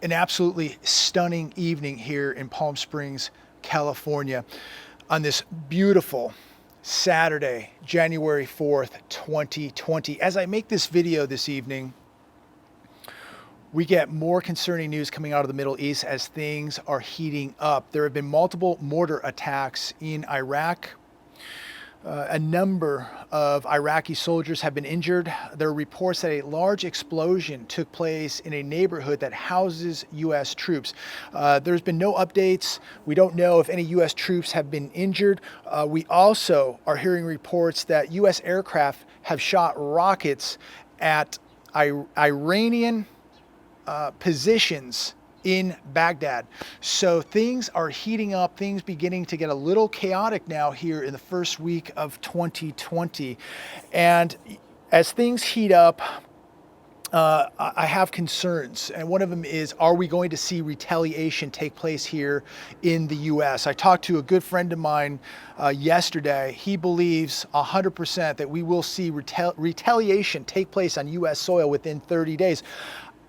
An absolutely stunning evening here in Palm Springs, California, on this beautiful Saturday, January 4th, 2020. As I make this video this evening, we get more concerning news coming out of the Middle East as things are heating up. There have been multiple mortar attacks in Iraq. A number of Iraqi soldiers have been injured. There are reports that a large explosion took place in a neighborhood that houses U.S. troops. There's been no updates. We don't know if any U.S. troops have been injured. We also are hearing reports that U.S. aircraft have shot rockets at Iranian positions in Baghdad. So things are heating up, things beginning to get a little chaotic now here in the first week of 2020. And as things heat up, I have concerns. And one of them is, are we going to see retaliation take place here in the U.S.? I talked to a good friend of mine yesterday. He believes 100% that we will see retaliation take place on U.S. soil within 30 days.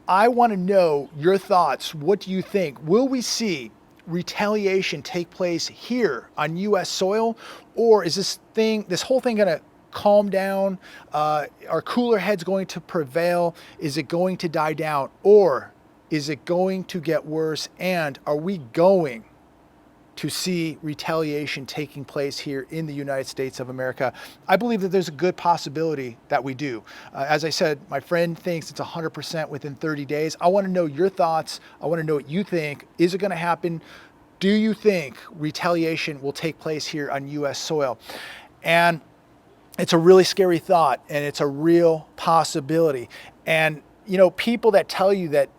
I want to know your thoughts. What do you think? Will we see retaliation take place here on U.S. soil, or is this whole thing going to calm down? Are cooler heads going to prevail? Is it going to die down, or is it going to get worse? And are we going to see retaliation taking place here in the United States of America? I believe that there's a good possibility that we do. As I said, my friend thinks it's 100% within 30 days. I want to know your thoughts. I want to know what you think. Is it going to happen? Do you think retaliation will take place here on U.S. soil? And it's a really scary thought, and it's a real possibility. And, you know, people that tell you that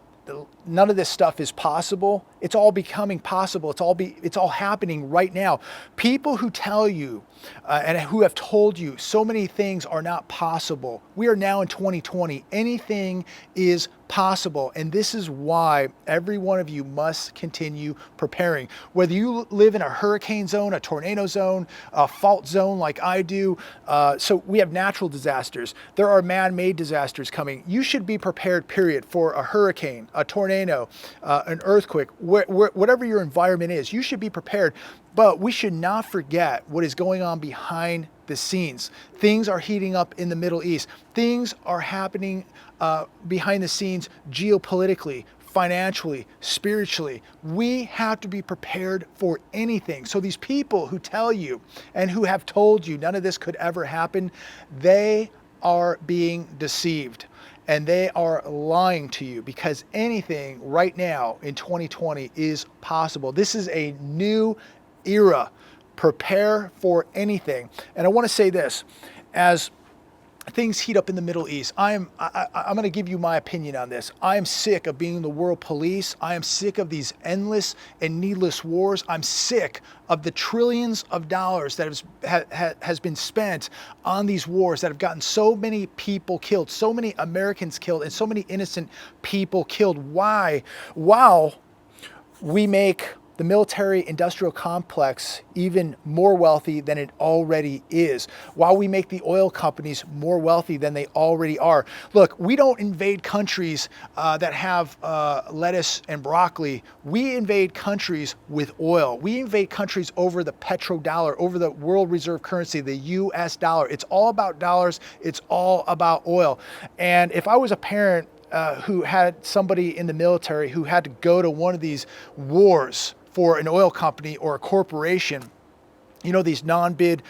none of this stuff is possible, it's all becoming possible. It's all happening right now. People who tell you and who have told you so many things are not possible. We are now in 2020. Anything is possible. And this is why every one of you must continue preparing. Whether you live in a hurricane zone, a tornado zone, a fault zone like I do. So we have natural disasters. There are man-made disasters coming. You should be prepared, period, for a hurricane, a tornado, an earthquake, whatever your environment is. You should be prepared. But we should not forget what is going on behind the scenes. Things are heating up in the Middle East. Things are happening behind the scenes geopolitically, financially, spiritually. We have to be prepared for anything. So these people who tell you and who have told you none of this could ever happen, they are being deceived. And they are lying to you, because anything right now in 2020 is possible. This is a new era. Prepare for anything. And I want to say this, as things heat up in the Middle East, I'm going to give you my opinion on this. I am sick of being the world police. I am sick of these endless and needless wars. I'm sick of the trillions of dollars that has been spent on these wars that have gotten so many people killed, so many Americans killed, and so many innocent people killed. Why? While we make the military-industrial complex even more wealthy than it already is, while we make the oil companies more wealthy than they already are. Look, we don't invade countries that have lettuce and broccoli. We invade countries with oil. We invade countries over the petrodollar, over the world reserve currency, the US dollar. It's all about dollars. It's all about oil. And if I was a parent who had somebody in the military who had to go to one of these wars for an oil company or a corporation, you know, these non-bid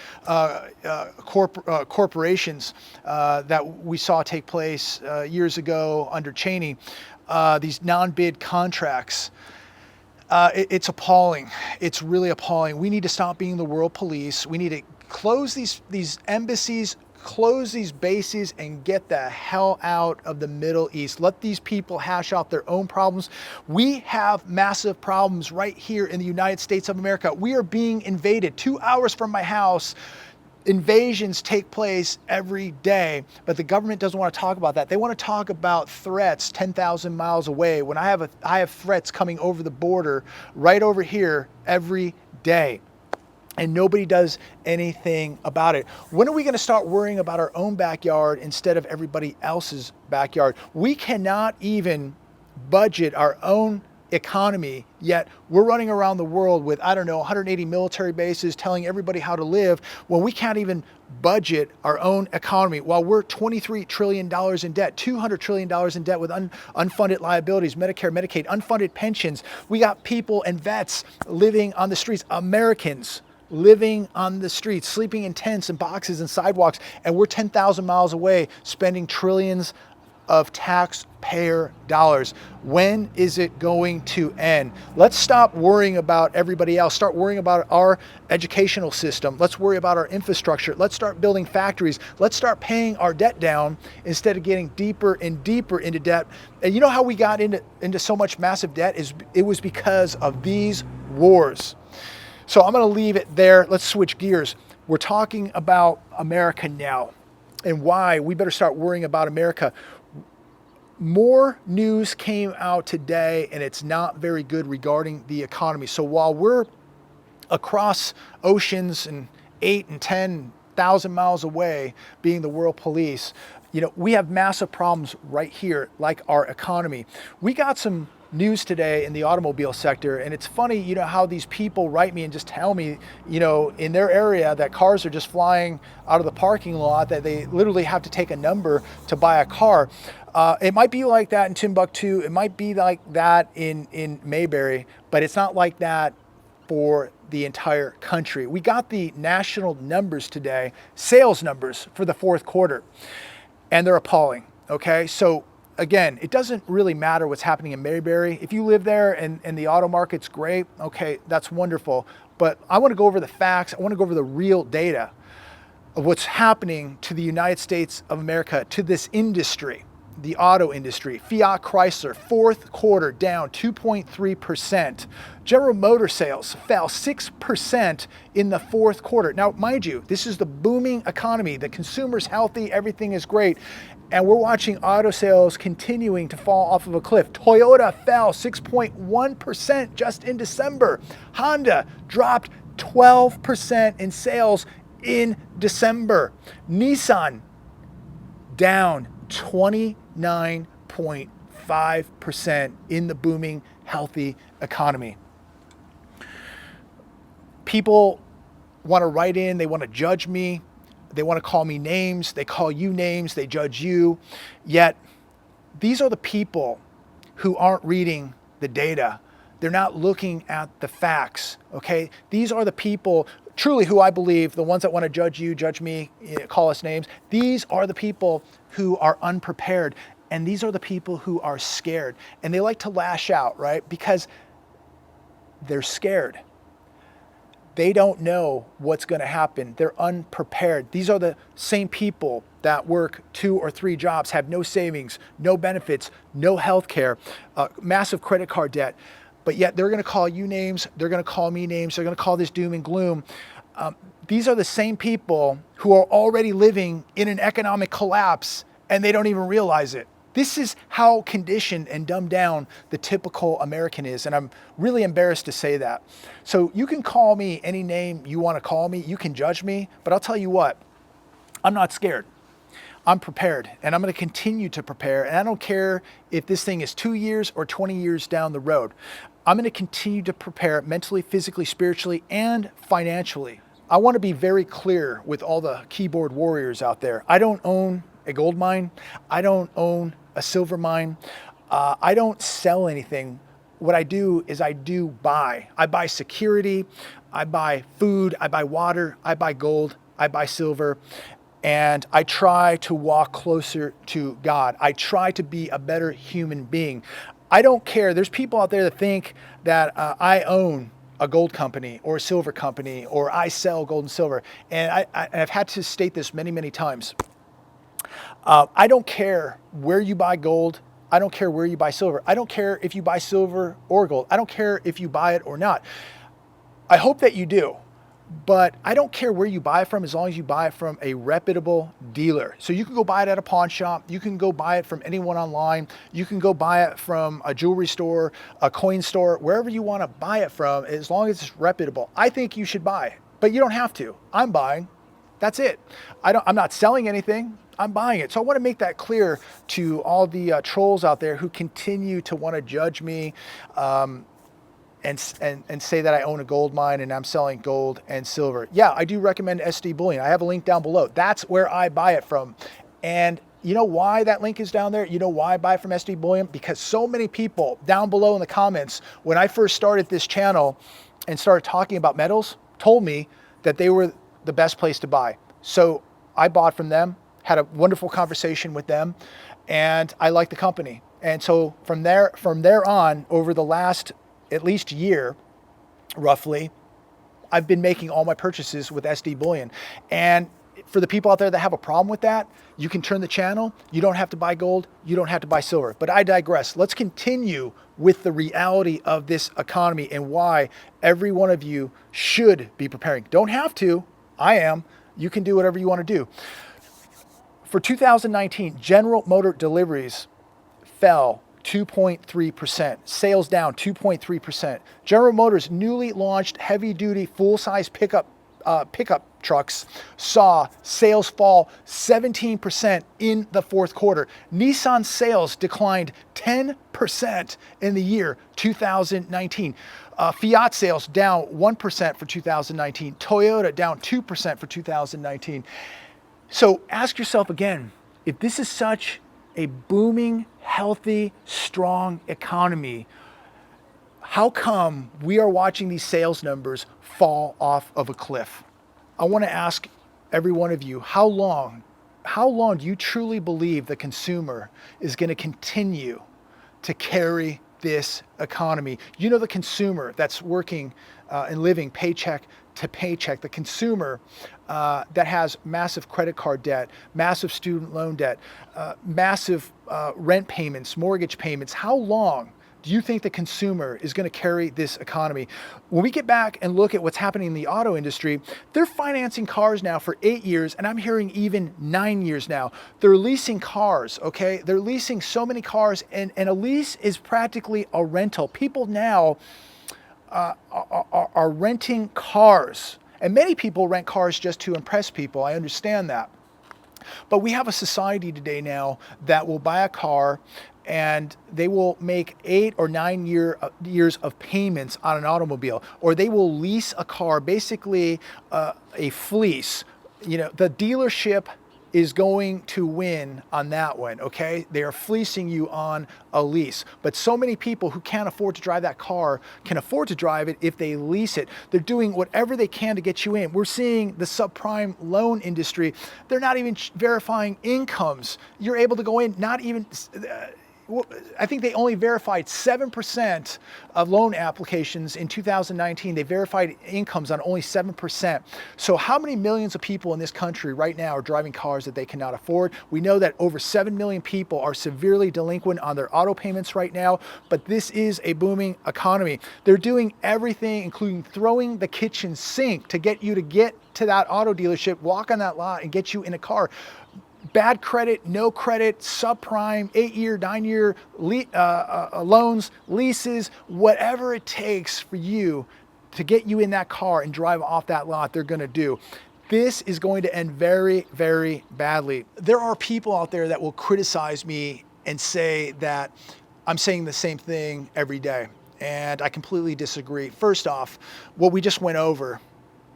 corporations that we saw take place years ago under Cheney, these non-bid contracts, it's appalling. It's really appalling. We need to stop being the world police. We need to close these embassies, close these bases, and get the hell out of the Middle East. Let these people hash out their own problems. We have massive problems right here in the United States of America. We are being invaded. 2 hours from my house, invasions take place every day, but the government doesn't want to talk about that. They want to talk about threats 10,000 miles away, when I have threats coming over the border right over here every day. And nobody does anything about it. When are we going to start worrying about our own backyard instead of everybody else's backyard? We cannot even budget our own economy, yet we're running around the world with, I don't know, 180 military bases telling everybody how to live when we can't even budget our own economy, while we're $23 trillion in debt, $200 trillion in debt with unfunded liabilities, Medicare, Medicaid, unfunded pensions. We got people and vets living on the streets, Americans living on the streets, sleeping in tents and boxes and sidewalks, and we're 10,000 miles away spending trillions of taxpayer dollars. When is it going to end? Let's stop worrying about everybody else. Start worrying about our educational system. Let's worry about our infrastructure. Let's start building factories. Let's start paying our debt down instead of getting deeper and deeper into debt. And you know how we got into so much massive debt? It was because of these wars. So I'm going to leave it there. Let's switch gears. We're talking about America now and why we better start worrying about America. More news came out today, and it's not very good regarding the economy. So while we're across oceans and 8 and 10,000 miles away being the world police, we have massive problems right here, like our economy. We got some news today in the automobile sector, and it's funny, how these people write me and just tell me, in their area that cars are just flying out of the parking lot, that they literally have to take a number to buy a car. It might be like that in Timbuktu. It might be like that in Mayberry, but it's not like that for the entire country. We got the national numbers today, sales numbers for the fourth quarter, and they're appalling. Okay, so again, it doesn't really matter what's happening in Mayberry. If you live there and the auto market's great, okay, that's wonderful. But I want to go over the facts. I want to go over the real data of what's happening to the United States of America, to this industry, the auto industry. Fiat Chrysler, fourth quarter down 2.3%. General Motor sales fell 6% in the fourth quarter. Now, mind you, this is the booming economy. The consumer's healthy, everything is great. And we're watching auto sales continuing to fall off of a cliff. Toyota fell 6.1% just in December. Honda dropped 12% in sales in December. Nissan down 29.5% in the booming, healthy economy. People want to write in, they want to judge me. They want to call me names, they call you names, they judge you. Yet, these are the people who aren't reading the data. They're not looking at the facts, okay? These are the people, truly, who I believe, the ones that want to judge you, judge me, call us names. These are the people who are unprepared, and these are the people who are scared. And they like to lash out, right? Because they're scared. They don't know what's going to happen. They're unprepared. These are the same people that work 2 or 3 jobs, have no savings, no benefits, no health care, massive credit card debt. But yet they're going to call you names. They're going to call me names. They're going to call this doom and gloom. These are the same people who are already living in an economic collapse, and they don't even realize it. This is how conditioned and dumbed down the typical American is, and I'm really embarrassed to say that. So you can call me any name you want to call me. You can judge me, but I'll tell you what, I'm not scared. I'm prepared, and I'm going to continue to prepare, and I don't care if this thing is 2 years or 20 years down the road. I'm going to continue to prepare mentally, physically, spiritually, and financially. I want to be very clear with all the keyboard warriors out there. I don't own a gold mine. I don't own a silver mine. I don't sell anything. What I do is I do buy. I buy security. I buy food. I buy water. I buy gold. I buy silver. And I try to walk closer to God. I try to be a better human being. I don't care. There's people out there that think that I own a gold company or a silver company, or I sell gold and silver. And I've had to state this many, many times. I don't care where you buy gold. I don't care where you buy silver. I don't care if you buy silver or gold. I don't care if you buy it or not. I hope that you do. But I don't care where you buy it from, as long as you buy it from a reputable dealer. So you can go buy it at a pawn shop. You can go buy it from anyone online. You can go buy it from a jewelry store, a coin store, wherever you want to buy it from, as long as it's reputable. I think you should buy it, but you don't have to. I'm buying. That's it. I'm not selling anything. I'm buying it. So I want to make that clear to all the trolls out there who continue to want to judge me and say that I own a gold mine and I'm selling gold and silver. Yeah, I do recommend SD Bullion. I have a link down below. That's where I buy it from. And you know why that link is down there? You know why I buy from SD Bullion? Because so many people down below in the comments, when I first started this channel and started talking about metals, told me that they were the best place to buy. So I bought from them, had a wonderful conversation with them, and I like the company. And so from there on, over the last at least year, roughly, I've been making all my purchases with SD Bullion. And for the people out there that have a problem with that, you can turn the channel. You don't have to buy gold. You don't have to buy silver. But I digress. Let's continue with the reality of this economy and why every one of you should be preparing. Don't have to. I am. You can do whatever you want to do. For 2019, General Motor deliveries fell 2.3%. Sales down 2.3%. General Motors' newly launched heavy-duty full-size pickup trucks saw sales fall 17% in the fourth quarter. Nissan sales declined 10% in the year 2019. Fiat sales down 1% for 2019. Toyota down 2% for 2019. So ask yourself again, if this is such a booming, healthy, strong economy, how come we are watching these sales numbers fall off of a cliff? I want to ask every one of you, how long do you truly believe the consumer is going to continue to carry this economy? You know, the consumer that's working and living paycheck to paycheck, the consumer that has massive credit card debt, massive student loan debt, massive rent payments, mortgage payments. How long do you think the consumer is going to carry this economy? When we get back and look at what's happening in the auto industry, they're financing cars now for 8 years, and I'm hearing even 9 years now. They're leasing cars, okay? They're leasing so many cars, and a lease is practically a rental. People now are renting cars, and many people rent cars just to impress people. I understand that. But we have a society today now that will buy a car and they will make 8 or 9 years of payments on an automobile, or they will lease a car, basically a fleece. You know, the dealership is going to win on that one, okay? They are fleecing you on a lease. But so many people who can't afford to drive that car can afford to drive it if they lease it. They're doing whatever they can to get you in. We're seeing the subprime loan industry. They're not even verifying incomes. You're able to go in, not even... I think they only verified 7% of loan applications in 2019. They verified incomes on only 7%. So how many millions of people in this country right now are driving cars that they cannot afford? We know that over 7 million people are severely delinquent on their auto payments right now, but this is a booming economy. They're doing everything, including throwing the kitchen sink to get you to get to that auto dealership, walk on that lot, and get you in a car. Bad credit, no credit, subprime, 8-year, 9-year loans, leases, whatever it takes for you to get you in that car and drive off that lot, they're going to do. This is going to end very, very badly. There are people out there that will criticize me and say that I'm saying the same thing every day, and I completely disagree. First off, what we just went over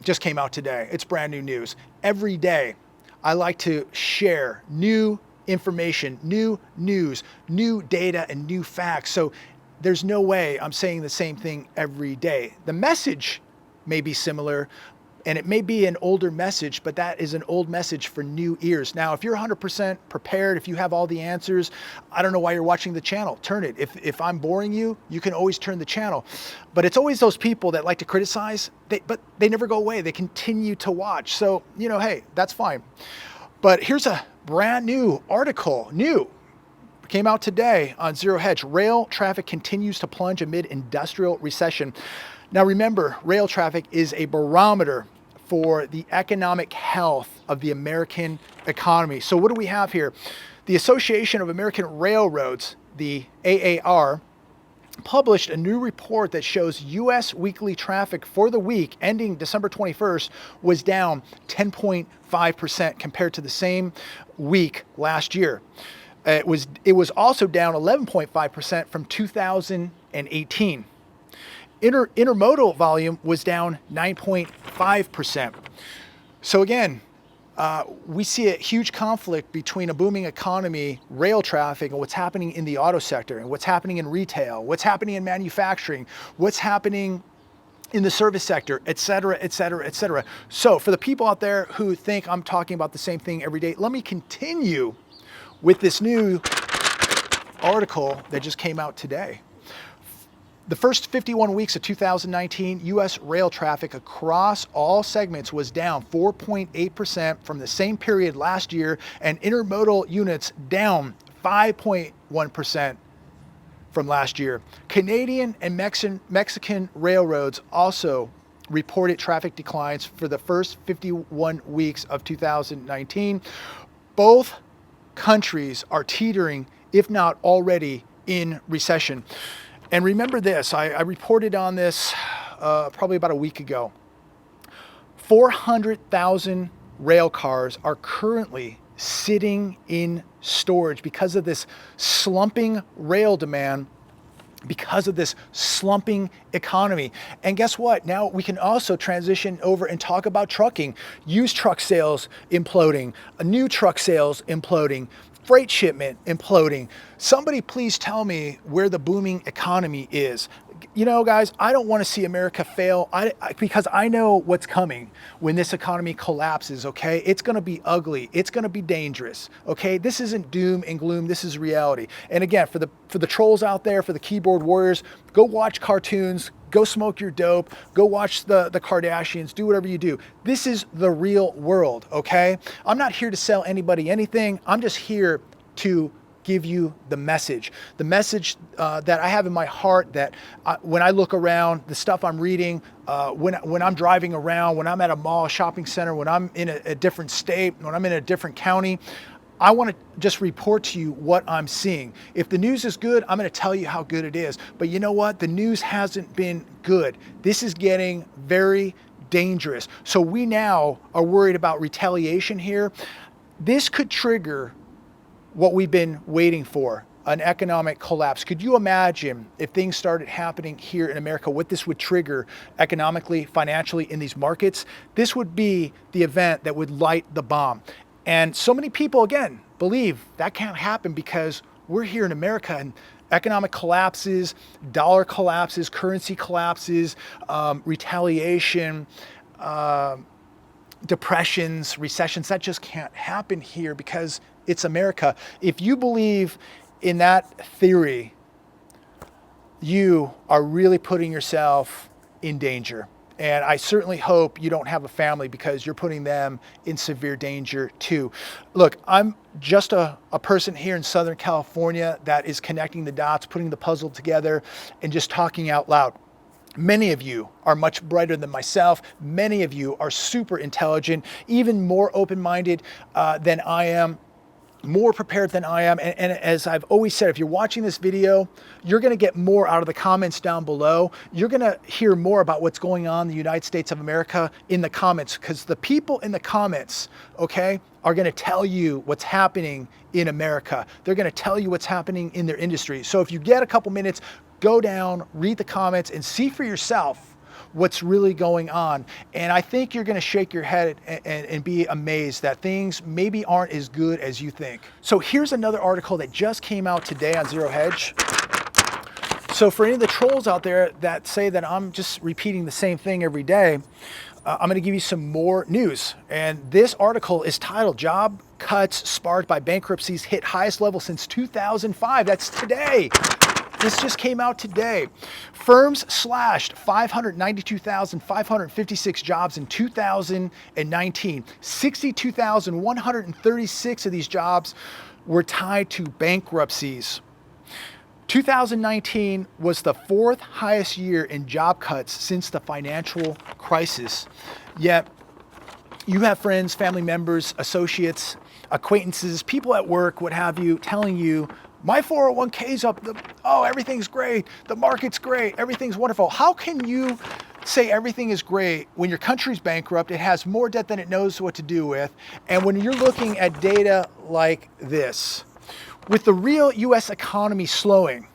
just came out today. It's brand new news. Every day, I like to share new information, new news, new data, and new facts. So there's no way I'm saying the same thing every day. The message may be similar, and it may be an older message, but that is an old message for new ears. Now, if you're 100% prepared, if you have all the answers, I don't know why you're watching the channel. Turn it. If I'm boring you, you can always turn the channel. But it's always those people that like to criticize, but they never go away. They continue to watch. So, you know, hey, that's fine. But here's a brand new article, came out today on Zero Hedge. Rail traffic continues to plunge amid industrial recession. Now remember, rail traffic is a barometer for the economic health of the American economy. So what do we have here? The Association of American Railroads, the AAR, published a new report that shows U.S. weekly traffic for the week ending December 21st was down 10.5% compared to the same week last year. It was also down 11.5% from 2018. Intermodal volume was down 9.5%. So again, we see a huge conflict between a booming economy, rail traffic, and what's happening in the auto sector, and what's happening in retail, what's happening in manufacturing, what's happening in the service sector, et cetera, et cetera, et cetera. So for the people out there who think I'm talking about the same thing every day, let me continue with this new article that just came out today. The first 51 weeks of 2019, U.S. rail traffic across all segments was down 4.8% from the same period last year, and intermodal units down 5.1% from last year. Canadian and Mexican railroads also reported traffic declines for the first 51 weeks of 2019. Both countries are teetering, if not already in recession. And remember this, I reported on this probably about a week ago. 400,000 rail cars are currently sitting in storage because of this slumping rail demand, because of this slumping economy. And guess what? Now we can also transition over and talk about trucking. Used truck sales imploding, new truck sales imploding, freight shipment imploding. Somebody please tell me where the booming economy is. You know, guys, I don't want to see America fail because I know what's coming when this economy collapses, okay? It's going to be ugly. It's going to be dangerous, okay? This isn't doom and gloom. This is reality. And again, for the trolls out there, for the keyboard warriors, go watch cartoons, go smoke your dope, go watch the Kardashians, do whatever you do. This is the real world, okay? I'm not here to sell anybody anything. I'm just here to give you the message that I have in my heart, that when I look around, the stuff I'm reading, when I'm driving around, when I'm at a mall, shopping center, when I'm in a different state, when I'm in a different county, I want to just report to you what I'm seeing. If the news is good, I'm going to tell you how good it is. But you know what? The news hasn't been good. This is getting very dangerous. So we now are worried about retaliation here. This could trigger what we've been waiting for, an economic collapse. Could you imagine if things started happening here in America, what this would trigger economically, financially in these markets? This would be the event that would light the bomb. And so many people, again, believe that can't happen because we're here in America and economic collapses, dollar collapses, currency collapses, retaliation, depressions, recessions, that just can't happen here because it's America. If you believe in that theory, you are really putting yourself in danger. And I certainly hope you don't have a family because you're putting them in severe danger too. Look, I'm just a person here in Southern California that is connecting the dots, putting the puzzle together, and just talking out loud. Many of you are much brighter than myself. Many of you are super intelligent, even more open-minded than I am, more prepared than I am. And as I've always said, if you're watching this video, you're going to get more out of the comments down below. You're going to hear more about what's going on in the United States of America in the comments, because the people in the comments, okay, are going to tell you what's happening in America. They're going to tell you what's happening in their industry. So if you get a couple minutes, go down, read the comments, and see for yourself what's really going on. And I think you're going to shake your head and be amazed that things maybe aren't as good as you think. So here's another article that just came out today on Zero Hedge. So for any of the trolls out there that say that I'm just repeating the same thing every day, I'm going to give you some more news. And this article is titled "Job Cuts Sparked by Bankruptcies Hit Highest Level Since 2005. That's today. This just came out today. Firms slashed 592,556 jobs in 2019. 62,136 of these jobs were tied to bankruptcies. 2019 was the fourth highest year in job cuts since the financial crisis. Yet, you have friends, family members, associates, acquaintances, people at work, what have you, telling you My 401k's up. Oh, everything's great. The market's great. Everything's wonderful. How can you say everything is great when your country's bankrupt? It has more debt than it knows what to do with. And when you're looking at data like this, with the real US economy slowing,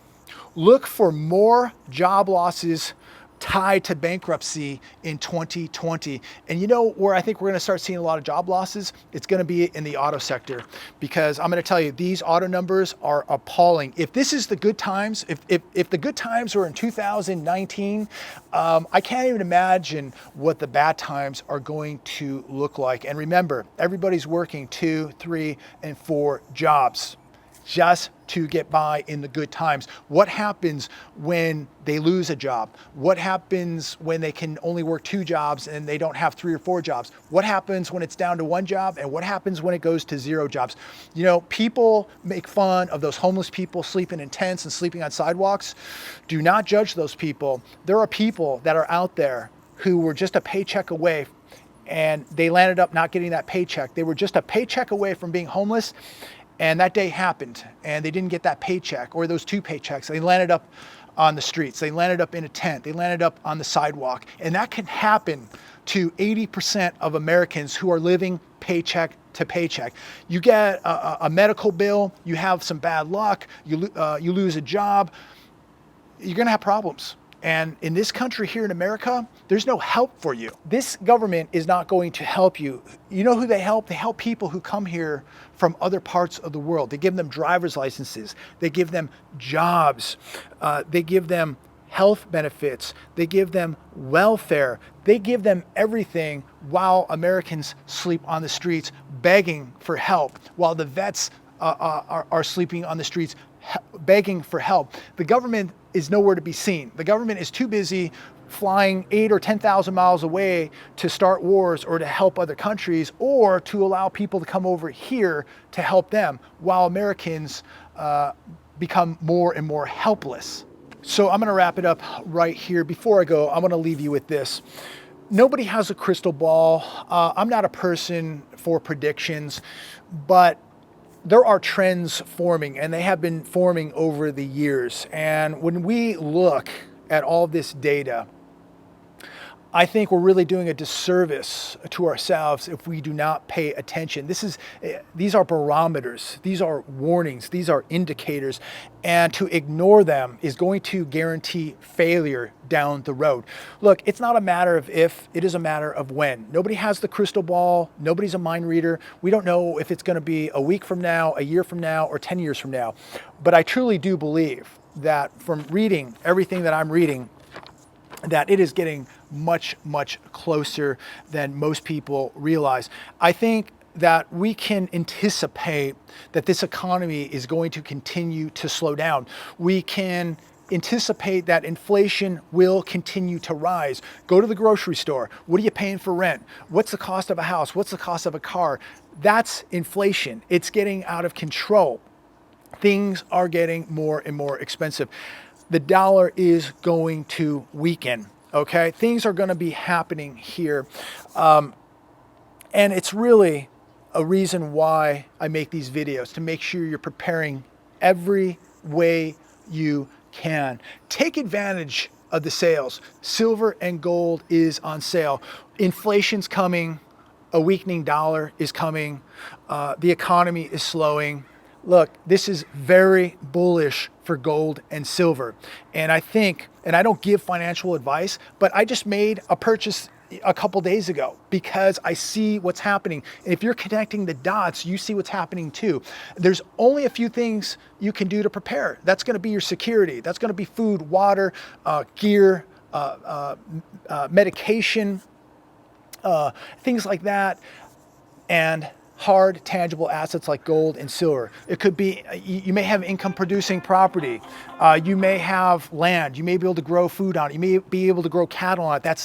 look for more job losses tied to bankruptcy in 2020. And you know where I think we're going to start seeing a lot of job losses? It's going to be in the auto sector, because I'm going to tell you, these auto numbers are appalling. If this is the good times, if the good times were in 2019, I can't even imagine what the bad times are going to look like. And remember, everybody's working 2, 3, and 4 jobs just to get by in the good times. What happens when they lose a job? What happens when they can only work 2 jobs and they don't have 3 or 4 jobs? What happens when it's down to 1 job? And what happens when it goes to 0 jobs? You know, people make fun of those homeless people sleeping in tents and sleeping on sidewalks. Do not judge those people. There are people that are out there who were just a paycheck away, and they landed up not getting that paycheck. They were just a paycheck away from being homeless, and that day happened and they didn't get that paycheck or those 2 paychecks. They landed up on the streets. They landed up in a tent. They landed up on the sidewalk. And that can happen to 80% of Americans who are living paycheck to paycheck. You get a medical bill, you have some bad luck, you lose a job, you're going to have problems. And in this country here in America, there's no help for you. This government is not going to help you. You know who they help? They help people who come here from other parts of the world. They give them driver's licenses. They give them jobs. They give them health benefits. They give them welfare. They give them everything while Americans sleep on the streets begging for help, while the vets are sleeping on the streets begging for help. The government is nowhere to be seen. The government is too busy flying 8 or 10,000 miles away to start wars or to help other countries, or to allow people to come over here to help them, while Americans become more and more helpless. So I'm going to wrap it up right here. Before I go, I'm going to leave you with this. Nobody has a crystal ball. I'm not a person for predictions, but there are trends forming, and they have been forming over the years. And when we look at all this data, I think we're really doing a disservice to ourselves if we do not pay attention. These are barometers, these are warnings, these are indicators, and to ignore them is going to guarantee failure down the road. Look, it's not a matter of if, it is a matter of when. Nobody has the crystal ball, nobody's a mind reader. We don't know if it's going to be a week from now, a year from now, or 10 years from now. But I truly do believe that from reading everything that I'm reading, that it is getting much, much closer than most people realize. I think that we can anticipate that this economy is going to continue to slow down. We can anticipate that inflation will continue to rise. Go to the grocery store. What are you paying for rent? What's the cost of a house? What's the cost of a car? That's inflation. It's getting out of control. Things are getting more and more expensive. The dollar is going to weaken, okay? Things are going to be happening here. And it's really a reason why I make these videos, to make sure you're preparing every way you can. Take advantage of the sales. Silver and gold is on sale. Inflation's coming. A weakening dollar is coming. The economy is slowing. Look, this is very bullish for gold and silver. And I think, and I don't give financial advice, but I just made a purchase a couple days ago because I see what's happening. And if you're connecting the dots, you see what's happening too. There's only a few things you can do to prepare. That's going to be your security. That's going to be food, water, gear, medication, things like that. And hard, tangible assets like gold and silver. It could be, you may have income producing property. You may have land. You may be able to grow food on it. You may be able to grow cattle on it.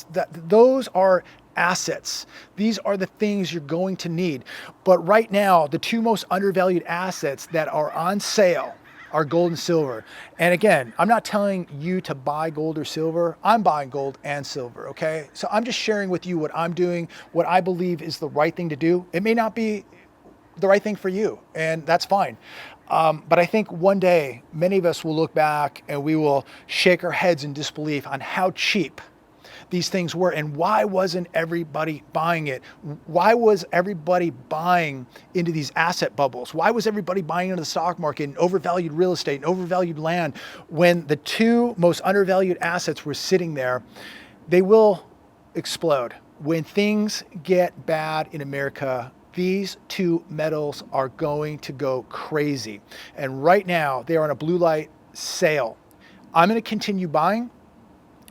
Those are assets. These are the things you're going to need. But right now, the 2 most undervalued assets that are on sale are gold and silver. And again, I'm not telling you to buy gold or silver. I'm buying gold and silver, okay? So I'm just sharing with you what I'm doing, what I believe is the right thing to do. It may not be the right thing for you, and that's fine. But I think one day, many of us will look back and we will shake our heads in disbelief on how cheap these things were and why wasn't everybody buying it? Why was everybody buying into these asset bubbles? Why was everybody buying into the stock market and overvalued real estate and overvalued land when the two most undervalued assets were sitting there? They will explode. When things get bad in America, these two metals are going to go crazy. And right now, they are on a blue light sale. I'm going to continue buying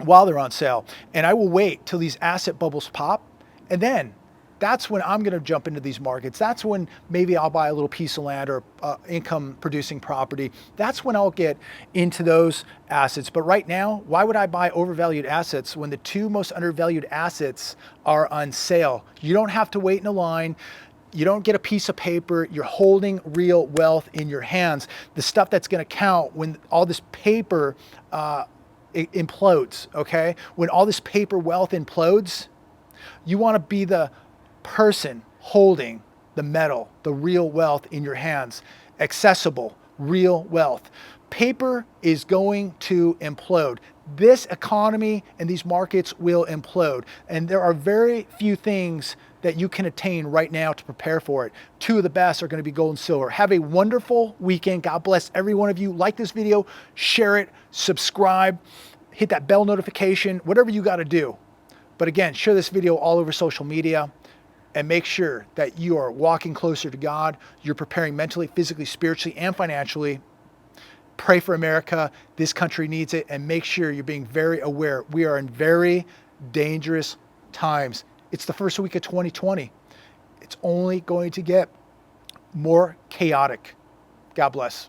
while they're on sale. And I will wait till these asset bubbles pop. And then that's when I'm going to jump into these markets. That's when maybe I'll buy a little piece of land or income producing property. That's when I'll get into those assets. But right now, why would I buy overvalued assets when the two most undervalued assets are on sale? You don't have to wait in a line. You don't get a piece of paper. You're holding real wealth in your hands. The stuff that's going to count when all this paper it implodes, okay? When all this paper wealth implodes, you want to be the person holding the metal, the real wealth in your hands, accessible, real wealth. Paper is going to implode. This economy and these markets will implode. And there are very few things that you can attain right now to prepare for it. Two of the best are going to be gold and silver. Have a wonderful weekend. God bless every one of you. Like this video, share it, subscribe, hit that bell notification, whatever you got to do. But again, share this video all over social media and make sure that you are walking closer to God. You're preparing mentally, physically, spiritually, and financially. Pray for America. This country needs it. And make sure you're being very aware. We are in very dangerous times. It's the first week of 2020. It's only going to get more chaotic. God bless.